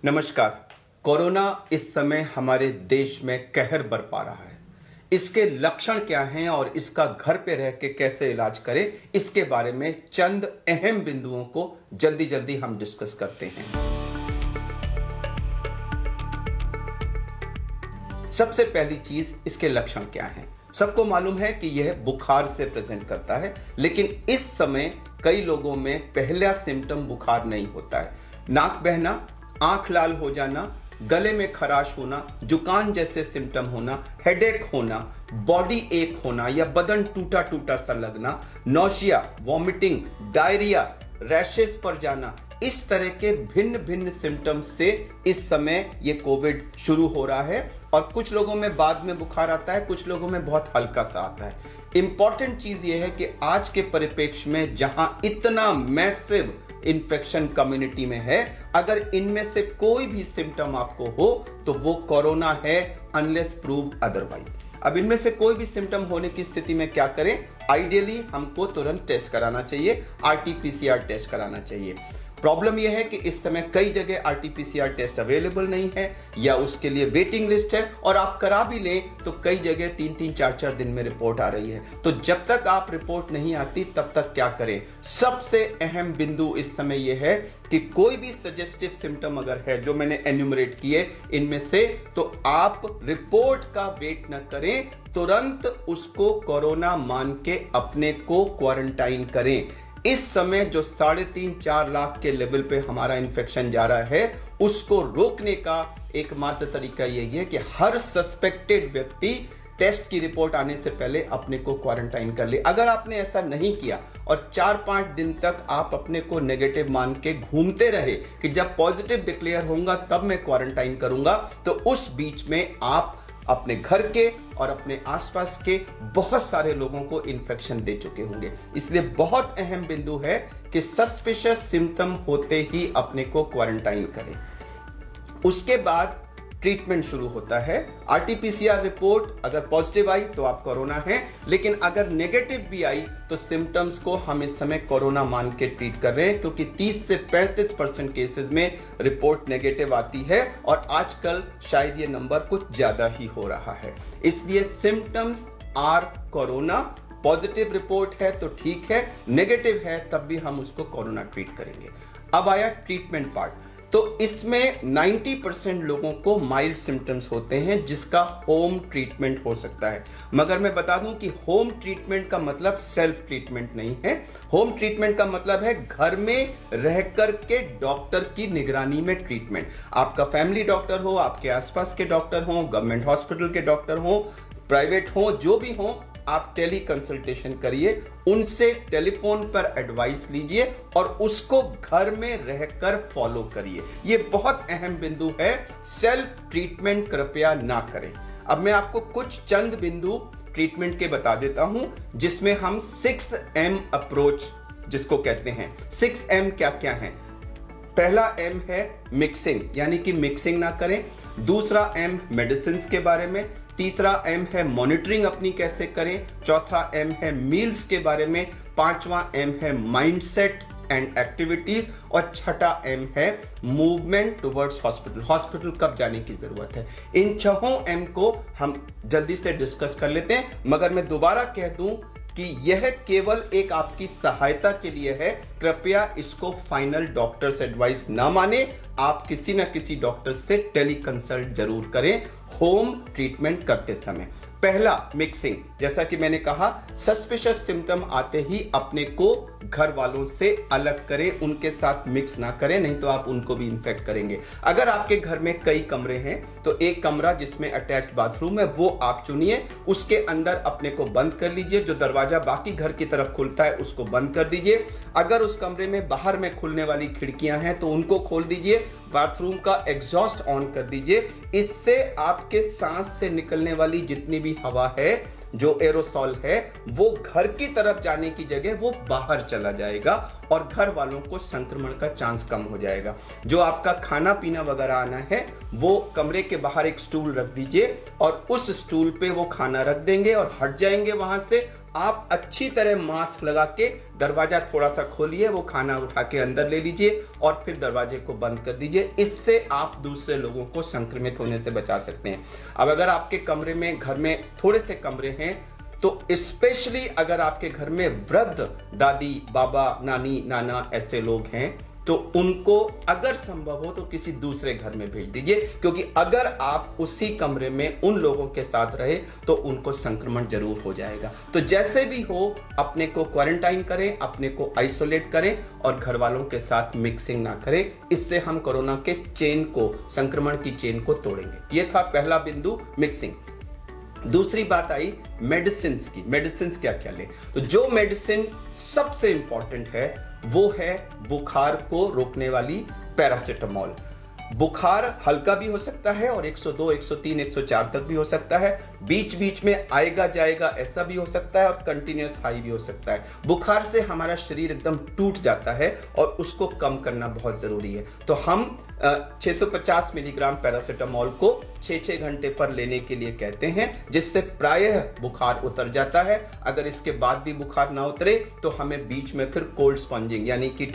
नमस्कार। कोरोना इस समय हमारे देश में कहर बरपा रहा है। इसके लक्षण क्या हैं और इसका घर पे रह के कैसे इलाज करें, इसके बारे में चंद अहम बिंदुओं को जल्दी जल्दी हम डिस्कस करते हैं। सबसे पहली चीज, इसके लक्षण क्या हैं। सबको मालूम है कि यह बुखार से प्रेजेंट करता है, लेकिन इस समय कई लोगों में पहला सिम्टम बुखार नहीं होता है। नाक बहना, आंख लाल हो जाना, गले में खराश होना, जुकाम जैसे सिम्टम होना, हेडेक होना, बॉडी एक होना या बदन टूटा टूटा सा लगना, नौशिया, वॉमिटिंग, डायरिया, रैशेस पर जाना, इस तरह के भिन्न भिन्न सिम्टम्स से इस समय ये कोविड शुरू हो रहा है। और कुछ लोगों में बाद में बुखार आता है, कुछ लोगों में बहुत हल्का सा आता है। इंपॉर्टेंट चीज ये है कि आज के परिप्रेक्ष्य में जहां इतना मैसिव इन्फेक्शन कम्युनिटी में है, अगर इनमें से कोई भी सिम्टम आपको हो तो वो कोरोना है, अनलेस प्रूव अदरवाइज। अब इनमें से कोई भी सिम्टम होने की स्थिति में क्या करें? आइडियली हमको तुरंत टेस्ट कराना चाहिए, आरटी-पीसीआर टेस्ट कराना चाहिए। प्रॉब्लम यह है कि इस समय कई जगह आरटी-पीसीआर टेस्ट अवेलेबल नहीं है या उसके लिए वेटिंग लिस्ट है, और आप करा भी लें तो कई जगह 3-3, 4-4 दिन में रिपोर्ट आ रही है। तो जब तक आप रिपोर्ट नहीं आती तब तक क्या करें? सबसे अहम बिंदु इस समय यह है कि कोई भी सजेस्टिव सिम्टम अगर है जो मैंने एन्यूमरेट किए इनमें से, तो आप रिपोर्ट का वेट न करें, तुरंत उसको कोरोना मान के अपने को क्वारंटाइन करें। इस समय जो 3.5-4 लाख के लेवल पे हमारा इन्फेक्शन जा रहा है, उसको रोकने का एकमात्र तरीका यही है कि हर सस्पेक्टेड व्यक्ति टेस्ट की रिपोर्ट आने से पहले अपने को क्वारंटाइन कर ले। अगर आपने ऐसा नहीं किया और 4-5 दिन तक आप अपने को नेगेटिव मान के घूमते रहे कि जब पॉजिटिव डिक्लेयर होगा तब मैं क्वारंटाइन करूंगा, तो उस बीच में आप अपने घर के और अपने आसपास के बहुत सारे लोगों को इन्फेक्शन दे चुके होंगे। इसलिए बहुत अहम बिंदु है कि सस्पिशियस सिम्टम होते ही अपने को क्वारंटाइन करें। उसके बाद ट्रीटमेंट शुरू होता है। आरटी-पीसीआर रिपोर्ट अगर पॉजिटिव आई तो आप कोरोना है, लेकिन अगर नेगेटिव भी आई तो सिम्टम्स को हम इस समय कोरोना मान के ट्रीट कर रहे हैं, क्योंकि 30 से 35% केसेस में रिपोर्ट नेगेटिव आती है और आजकल शायद ये नंबर कुछ ज्यादा ही हो रहा है। इसलिए symptoms are corona. Positive report है तो ठीक है, नेगेटिव है तब भी हम उसको कोरोना ट्रीट करेंगे। अब आया ट्रीटमेंट पार्ट। तो इसमें 90% लोगों को माइल्ड सिम्टम्स होते हैं जिसका होम ट्रीटमेंट हो सकता है। मगर मैं बता दूं कि होम ट्रीटमेंट का मतलब सेल्फ ट्रीटमेंट नहीं है। होम ट्रीटमेंट का मतलब है घर में रह कर के डॉक्टर की निगरानी में ट्रीटमेंट। आपका फैमिली डॉक्टर हो, आपके आसपास के डॉक्टर हो, गवर्नमेंट हॉस्पिटल के डॉक्टर हो, प्राइवेट हो, जो भी हो, आप टेली कंसल्टेशन करिए, उनसे टेलीफोन पर एडवाइस लीजिए और उसको घर में रहकर फॉलो करिए। ये बहुत अहम बिंदु है। सेल्फ ट्रीटमेंट कृपया ना करें। अब मैं आपको कुछ चंद बिंदु ट्रीटमेंट के बता देता हूं, जिसमें हम 6M अप्रोच जिसको कहते हैं। 6M क्या क्या है? पहला M है मिक्सिंग, यानी कि मिक्सिंग ना करें। दूसरा M मेडिसिन के बारे में। तीसरा M है मॉनिटरिंग अपनी कैसे करें। चौथा M है मील्स के बारे में। पांचवा M है माइंडसेट एंड एक्टिविटीज। और छठा M है मूवमेंट टुवर्ड्स हॉस्पिटल। हॉस्पिटल कब जाने की जरूरत है। इन 6 M को हम जल्दी से डिस्कस कर लेते हैं, मगर मैं दोबारा कह दूं कि यह केवल एक आपकी सहायता के लिए है। कृपया इसको फाइनल डॉक्टर से एडवाइस ना माने। आप किसी न किसी डॉक्टर से टेली कंसल्ट जरूर करें होम ट्रीटमेंट करते समय। पहला मिक्सिंग, जैसा कि मैंने कहा, सस्पिशियस सिम्टम आते ही अपने को घर वालों से अलग करें, उनके साथ मिक्स ना करें, नहीं तो आप उनको भी इन्फेक्ट करेंगे। अगर आपके घर में कई कमरे हैं तो एक कमरा जिसमें अटैच्ड बाथरूम है वो आप चुनिए, उसके अंदर अपने को बंद कर लीजिए। जो दरवाजा बाकी घर की तरफ खुलता है उसको बंद कर दीजिए। अगर उस कमरे में बाहर में खुलने वाली खिड़कियां हैं तो उनको खोल दीजिए। बाथरूम का एग्जॉस्ट ऑन कर दीजिए। इससे आपके सांस से निकलने वाली जितनी भी हवा है, जो एरोसॉल है, वो घर की तरफ जाने की जगह वो बाहर चला जाएगा और घर वालों को संक्रमण का चांस कम हो जाएगा। जो आपका खाना पीना वगैरह आना है वो कमरे के बाहर एक स्टूल रख दीजिए और उस स्टूल पे वो खाना रख देंगे और हट जाएंगे वहां से। आप अच्छी तरह मास्क लगा के दरवाजा थोड़ा सा खोलिए, वो खाना उठा के अंदर ले लीजिए और फिर दरवाजे को बंद कर दीजिए। इससे आप दूसरे लोगों को संक्रमित होने से बचा सकते हैं। अब अगर आपके कमरे में, घर में थोड़े से कमरे हैं, तो स्पेशली अगर आपके घर में वृद्ध दादी, बाबा, नानी, नाना ऐसे लोग हैं, तो उनको अगर संभव हो तो किसी दूसरे घर में भेज दीजिए, क्योंकि अगर आप उसी कमरे में उन लोगों के साथ रहे तो उनको संक्रमण जरूर हो जाएगा। तो जैसे भी हो अपने को क्वारंटाइन करें, अपने को आइसोलेट करें और घर वालों के साथ मिक्सिंग ना करें। इससे हम कोरोना के चेन को, संक्रमण की चेन को तोड़ेंगे। यह था पहला बिंदु, मिक्सिंग। दूसरी बात आई मेडिसिन की। मेडिसिन क्या क्या ले? तो जो मेडिसिन सबसे इंपॉर्टेंट है वो है बुखार को रोकने वाली पैरासिटामोल। बुखार हल्का भी हो सकता है और 102, 103, 104 तक भी हो सकता है। बीच बीच में आएगा जाएगा ऐसा भी हो सकता है और कंटिन्यूअस हाई भी हो सकता है। बुखार से हमारा शरीर एकदम टूट जाता है और उसको कम करना बहुत जरूरी है। तो हम 650 मिलीग्राम पैरासिटामोल को 6-6 घंटे पर लेने के लिए कहते हैं, जिससे प्रायः बुखार उतर जाता है। अगर इसके बाद भी बुखार ना उतरे तो हमें बीच में फिर कोल्ड स्पंजिंग यानी कि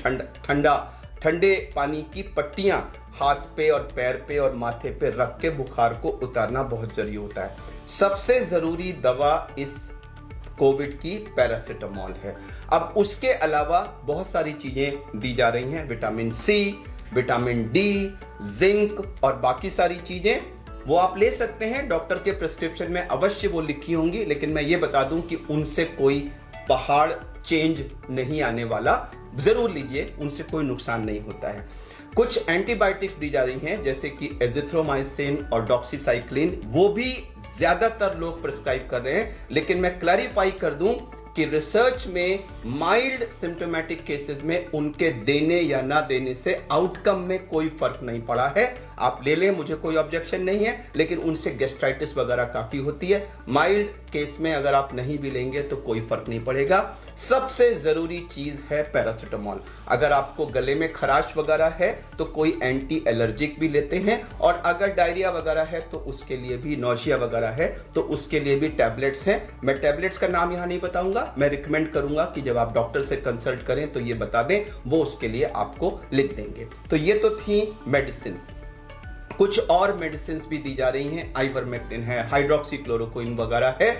ठंडे पानी की पट्टियां हाथ पे और पैर पे और माथे पे रख के बुखार को उतारना बहुत जरूरी होता है। सबसे जरूरी दवा इस कोविड की पैरासिटामोल है। अब उसके अलावा बहुत सारी चीजें दी जा रही हैं, vitamin C, vitamin D, zinc और बाकी सारी चीजें, वो आप ले सकते हैं। डॉक्टर के प्रिस्क्रिप्शन में अवश्य वो लिखी होंगी, लेकिन मैं ये बता दूं कि उनसे कोई पहाड़ चेंज नहीं आने वाला। जरूर लीजिए, उनसे कोई नुकसान नहीं होता है। कुछ एंटीबायोटिक्स दी जा रही हैं, जैसे कि एजिथ्रोमाइसिन और डॉक्सीसाइक्लिन, वो भी ज्यादातर लोग प्रिस्क्राइब कर रहे हैं। लेकिन मैं क्लैरिफाई कर दूं कि रिसर्च में माइल्ड सिम्टोमेटिक केसेस में उनके देने या ना देने से आउटकम में कोई फर्क नहीं पड़ा है। आप ले लें, मुझे कोई ऑब्जेक्शन नहीं है, लेकिन उनसे गैस्ट्राइटिस वगैरह काफी होती है। माइल्ड केस में अगर आप नहीं भी लेंगे तो कोई फर्क नहीं पड़ेगा। सबसे जरूरी चीज है पैरासिटामोल। अगर आपको गले में खराश वगैरह है तो कोई एंटी एलर्जिक भी लेते हैं, और अगर डायरिया वगैरह है तो उसके लिए भी, नौशिया वगैरह है तो उसके लिए भी टैबलेट्स हैं। मैं टैबलेट्स का नाम यहां नहीं बताऊंगा, मैं रिकमेंड करूंगा कि जब आप डॉक्टर से कंसल्ट करें तो ये बता दें, वो उसके लिए आपको लिख देंगे। तो ये तो थी मेडिसिन। कुछ और मेडिसिन भी दी जा रही हैं, आइवरमेक्टिन है, हाइड्रोक्सीक्लोरोक्विन वगैरह है।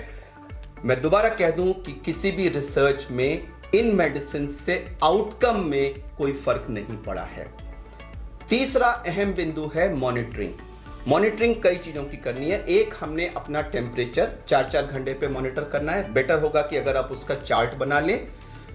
मैं दोबारा कह दूं कि किसी भी रिसर्च में इन मेडिसिन से आउटकम में कोई फर्क नहीं पड़ा है। तीसरा अहम बिंदु है मॉनिटरिंग। मॉनिटरिंग कई चीजों की करनी है। एक, हमने अपना टेम्परेचर 4-4 घंटे पे मॉनिटर करना है। बेटर होगा कि अगर आप उसका चार्ट बना लें।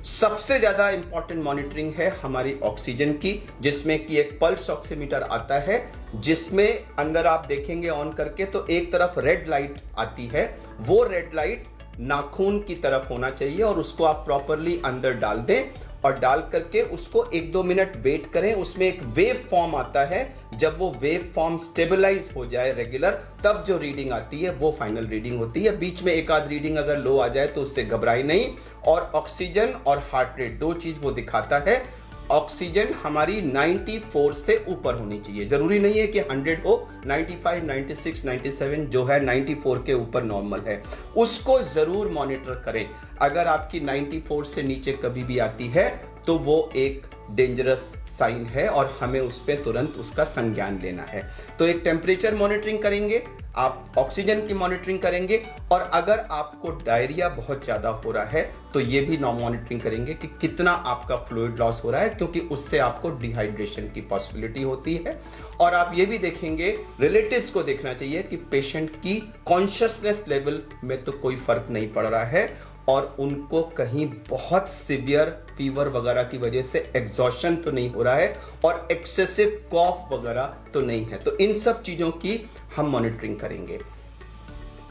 सबसे ज्यादा इंपॉर्टेंट मॉनिटरिंग है हमारी ऑक्सीजन की, जिसमें कि एक पल्स ऑक्सीमीटर आता है, जिसमें अंदर आप देखेंगे ऑन करके तो एक तरफ रेड लाइट आती है। वो रेड लाइट नाखून की तरफ होना चाहिए और उसको आप प्रॉपरली अंदर डाल दें और डाल करके उसको 1-2 मिनट वेट करें। उसमें एक वेव फॉर्म आता है, जब वो वेव फॉर्म स्टेबलाइज हो जाए रेगुलर, तब जो रीडिंग आती है वो फाइनल रीडिंग होती है। बीच में एक आध रीडिंग अगर लो आ जाए तो उससे घबराए नहीं। और ऑक्सीजन और हार्ट रेट, दो चीज वो दिखाता है। ऑक्सीजन हमारी 94 से ऊपर होनी चाहिए, जरूरी नहीं है कि 100 हो। 95, 96, 97 जो है 94 के ऊपर नॉर्मल है, उसको जरूर मॉनिटर करें। अगर आपकी 94 से नीचे कभी भी आती है तो वो एक डेंजरस साइन है और हमें उस पर तुरंत उसका संज्ञान लेना है। तो एक टेम्परेचर मॉनिटरिंग करेंगे, आप ऑक्सीजन की मॉनिटरिंग करेंगे, और अगर आपको डायरिया बहुत ज्यादा हो रहा है तो ये भी मॉनिटरिंग करेंगे कि कितना आपका फ्लूइड लॉस हो रहा है, क्योंकि उससे आपको डिहाइड्रेशन की पॉसिबिलिटी होती है। और आप ये भी देखेंगे, रिलेटिव्स को देखना चाहिए कि पेशेंट की कॉन्शियसनेस लेवल में तो कोई फर्क नहीं पड़ रहा है और उनको कहीं बहुत सीवियर फीवर वगैरह की वजह से एग्जॉशन तो नहीं हो रहा है और एक्सेसिव कॉफ वगैरह तो नहीं है। तो इन सब चीजों की हम मॉनिटरिंग करेंगे।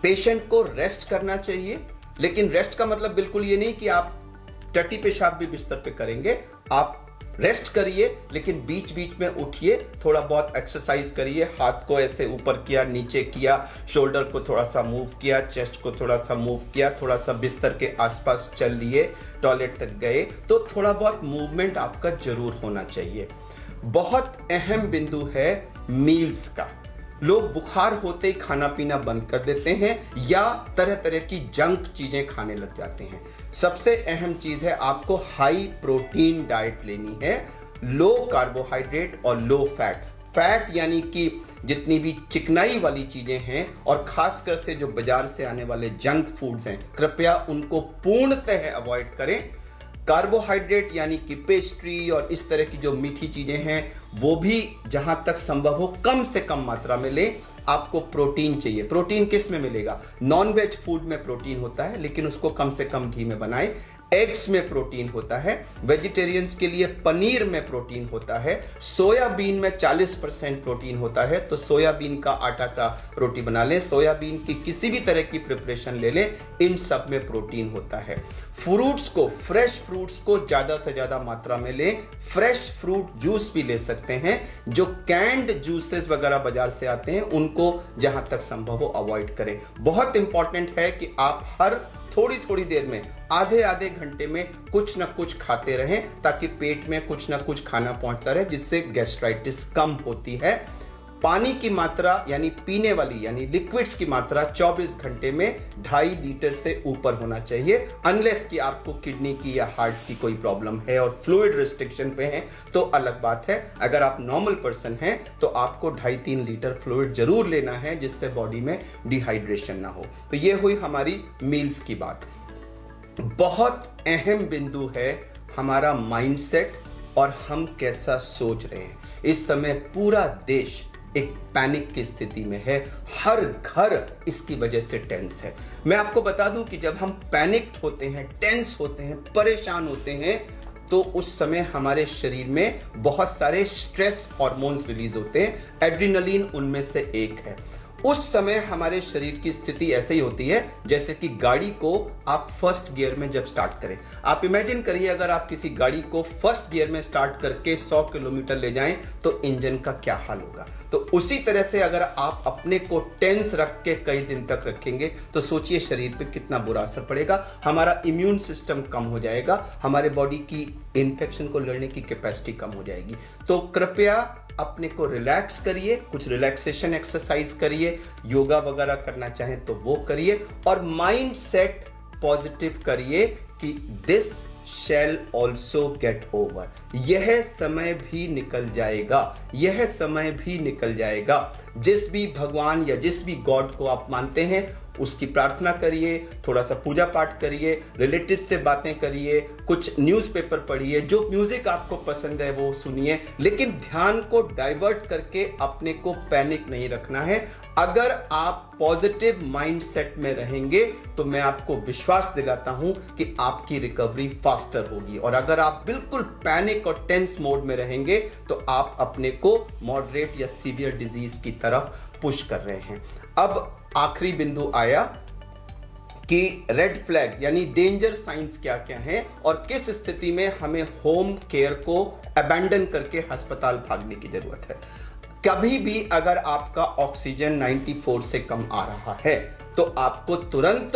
पेशेंट को रेस्ट करना चाहिए, लेकिन रेस्ट का मतलब बिल्कुल ये नहीं कि आप टट्टी पेशाब भी बिस्तर पे करेंगे। आप रेस्ट करिए, लेकिन बीच बीच में उठिए, थोड़ा बहुत एक्सरसाइज करिए। हाथ को ऐसे ऊपर किया, नीचे किया, शोल्डर को थोड़ा सा मूव किया, चेस्ट को थोड़ा सा मूव किया, थोड़ा सा बिस्तर के आसपास चल लिए, टॉयलेट तक गए, तो थोड़ा बहुत मूवमेंट आपका जरूर होना चाहिए। बहुत अहम बिंदु है मील्स का। लोग बुखार होते ही खाना पीना बंद कर देते हैं या तरह तरह की जंक चीजें खाने लग जाते हैं। सबसे अहम चीज है आपको हाई प्रोटीन डाइट लेनी है, लो कार्बोहाइड्रेट और लो फैट। फैट यानी कि जितनी भी चिकनाई वाली चीजें हैं और खासकर से जो बाजार से आने वाले जंक फूड्स हैं, कृपया उनको पूर्णतः अवॉइड करें। कार्बोहाइड्रेट यानी कि पेस्ट्री और इस तरह की जो मीठी चीजें हैं वो भी जहां तक संभव हो कम से कम मात्रा में लें। आपको प्रोटीन चाहिए। प्रोटीन किस में मिलेगा? नॉन वेज फूड में प्रोटीन होता है, लेकिन उसको कम से कम घी में बनाएं। एग्स में प्रोटीन होता है, वेजिटेरियंस के लिए पनीर में प्रोटीन होता है, सोयाबीन में 40% प्रोटीन होता है, तो सोयाबीन का आटा का रोटी बना लें, सोयाबीन की किसी भी तरह की प्रिपरेशन ले लें, इन सब में प्रोटीन होता है। फ्रूट्स को, फ्रेश फ्रूट्स को ज्यादा से ज्यादा मात्रा में लें। फ्रेश फ्रूट जूस भी ले सकते हैं। जो कैंड जूसेस वगैरह बाजार से आते हैं उनको जहां तक संभव हो अवॉइड करें। बहुत इंपॉर्टेंट है कि आप हर थोड़ी थोड़ी देर में, आधे आधे घंटे में कुछ ना कुछ खाते रहें ताकि पेट में कुछ ना कुछ खाना पहुंचता रहे, जिससे गैस्ट्राइटिस कम होती है। पानी की मात्रा यानी पीने वाली यानी लिक्विड्स की मात्रा 24 घंटे में 2.5 लीटर से ऊपर होना चाहिए, अनलेस कि आपको किडनी की या हार्ट की कोई प्रॉब्लम है और फ्लूइड रिस्ट्रिक्शन पे है तो अलग बात है। अगर आप नॉर्मल पर्सन हैं तो आपको 2.5-3 लीटर फ्लूइड जरूर लेना है, जिससे बॉडी में डिहाइड्रेशन ना हो। तो ये हुई हमारी मील्स की बात। बहुत अहम बिंदु है हमारा माइंडसेट और हम कैसा सोच रहे हैं। इस समय पूरा देश एक पैनिक की स्थिति में है, हर घर इसकी वजह से टेंस है। मैं आपको बता दूं कि जब हम पैनिक्ड होते हैं, टेंस होते हैं, परेशान होते हैं, तो उस समय हमारे शरीर में बहुत सारे स्ट्रेस हार्मोन्स रिलीज होते हैं। एड्रेनलिन उनमें से एक है। उस समय हमारे शरीर की स्थिति ऐसे ही होती है जैसे कि गाड़ी को आप फर्स्ट गियर में जब स्टार्ट करें। आप इमेजिन करिए अगर आप किसी गाड़ी को फर्स्ट गियर में स्टार्ट करके 100 किलोमीटर ले जाएं तो इंजन का क्या हाल होगा। तो उसी तरह से अगर आप अपने को टेंस रख के कई दिन तक रखेंगे तो सोचिए शरीर पे कितना बुरा असर पड़ेगा। हमारा इम्यून सिस्टम कम हो जाएगा, हमारे बॉडी की इन्फेक्शन को लड़ने की कैपेसिटी कम हो जाएगी। तो कृपया अपने को रिलैक्स करिए, कुछ रिलैक्सेशन एक्सरसाइज करिए, योगा वगैरह करना चाहें तो वो करिए और माइंड सेट पॉजिटिव करिए कि this shall also get over. यह समय भी निकल जाएगा, यह समय भी निकल जाएगा। जिस भी भगवान या जिस भी गॉड को आप मानते हैं उसकी प्रार्थना करिए, थोड़ा सा पूजा पाठ करिए, रिलेटिव से बातें करिए, कुछ न्यूज़पेपर पढ़िए, जो म्यूजिक आपको पसंद है वो सुनिए, लेकिन ध्यान को डाइवर्ट करके अपने को पैनिक नहीं रखना है। अगर आप पॉजिटिव माइंडसेट में रहेंगे तो मैं आपको विश्वास दिलाता हूं कि आपकी रिकवरी फास्टर होगी, और अगर आप बिल्कुल पैनिक और टेंस मोड में रहेंगे तो आप अपने को मॉडरेट या सीवियर डिजीज की तरफ पुश कर रहे हैं। अब आखिरी बिंदु आया कि रेड फ्लैग यानी डेंजर साइंस क्या क्या हैं और किस स्थिति में हमें होम केयर को अबैंडन करके अस्पताल भागने की जरूरत है। कभी भी अगर आपका ऑक्सीजन 94 से कम आ रहा है तो आपको तुरंत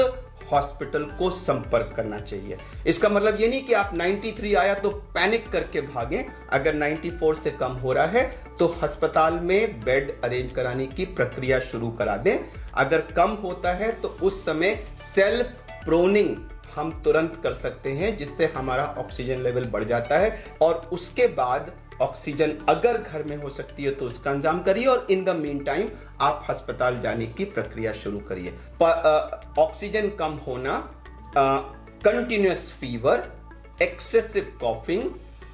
हॉस्पिटल को संपर्क करना चाहिए। इसका मतलब ये नहीं कि आप 93 आया तो पैनिक करके भागें। अगर 94 से कम हो रहा है तो अस्पताल में बेड अरेंज कराने की प्रक्रिया शुरू करा दें। अगर कम होता है तो उस समय सेल्फ प्रोनिंग हम तुरंत कर सकते हैं, जिससे हमारा ऑक्सीजन लेवल बढ़ जाता है, और उसके बाद ऑक्सीजन अगर घर में हो सकती है तो उसका इंतजाम करिए, और इन द मीन टाइम आप अस्पताल जाने की प्रक्रिया शुरू करिए। ऑक्सीजन कम होना, continuous fever, excessive coughing,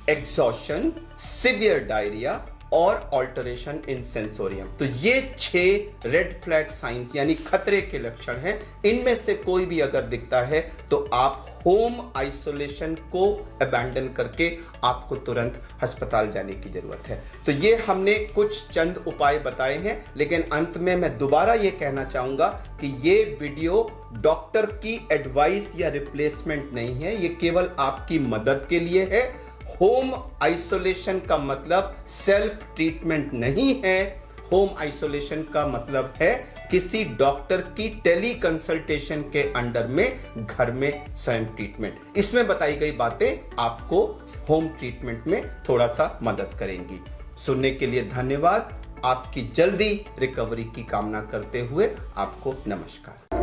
exhaustion, severe diarrhoea और ऑल्टरेशन इन सेंसोरियम, तो ये 6 रेड फ्लैग साइंस यानी खतरे के लक्षण हैं। इनमें से कोई भी अगर दिखता है तो आप होम आइसोलेशन को अबैंडन करके आपको तुरंत अस्पताल जाने की जरूरत है। तो ये हमने कुछ चंद उपाय बताए हैं, लेकिन अंत में मैं दोबारा ये कहना चाहूंगा कि ये वीडियो डॉक्टर की एडवाइस या रिप्लेसमेंट नहीं है, ये केवल आपकी मदद के लिए है। होम आइसोलेशन का मतलब सेल्फ ट्रीटमेंट नहीं है। होम आइसोलेशन का मतलब है किसी डॉक्टर की टेली कंसल्टेशन के अंडर में घर में स्वयं ट्रीटमेंट। इसमें बताई गई बातें आपको होम ट्रीटमेंट में थोड़ा सा मदद करेंगी। सुनने के लिए धन्यवाद। आपकी जल्दी रिकवरी की कामना करते हुए आपको नमस्कार।